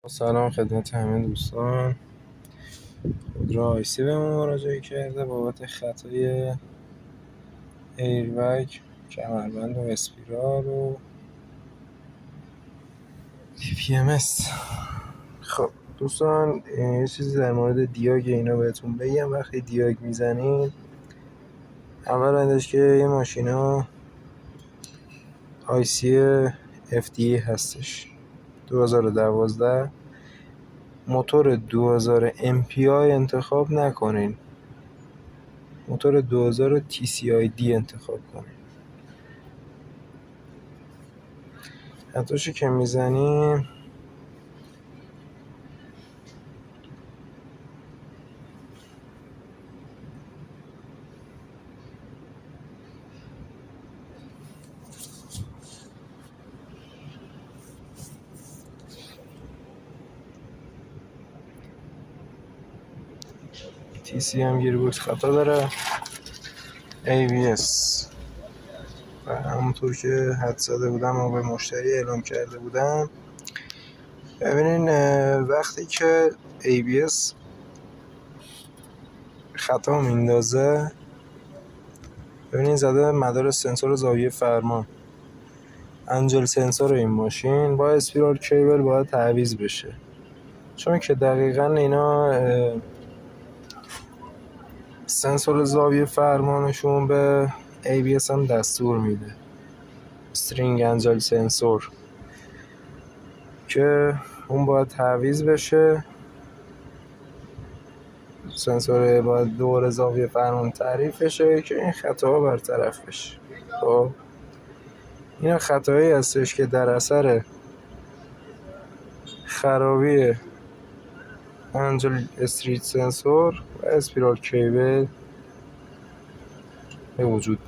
سلام خدمت همه دوستان. خودرو آیسی به ما مراجعه کرده بابت خطای ایربگ، کمربند و اسپیرال و TPMS. خب دوستان، یه چیزی در مورد دیاگ اینا بهتون بگم. وقتی دیاگ میزنین، اول ازش که یه ماشینا آیسی FDA هستش 2012، موتور 2000 MPI انتخاب نکنین، موتور 2000 TCID انتخاب کنین. خطاشو که میزنیم TC هم گیربکس خطا داره، ABS و همونطور که حد زده بودم و به مشتری اعلام کرده بودم. ببینین وقتی که ABS خطا میندازه، ببینین زده مدار سنسور زاویه فرمان، انجل سنسور این ماشین با اسپیرال کیبل باید تعویض بشه، چون که دقیقا اینا سنسور زاویه فرمانشون به ABS هم دستور میده، استرینگ انجل سنسور، که اون باید تعویض بشه. سنسور باید دور زاویه فرمان تعریف بشه که این خطاها برطرف بشه. خب این خطایی هستش که در اثر خرابی انجل استریت سنسور و اسپیرال کیبل به وجود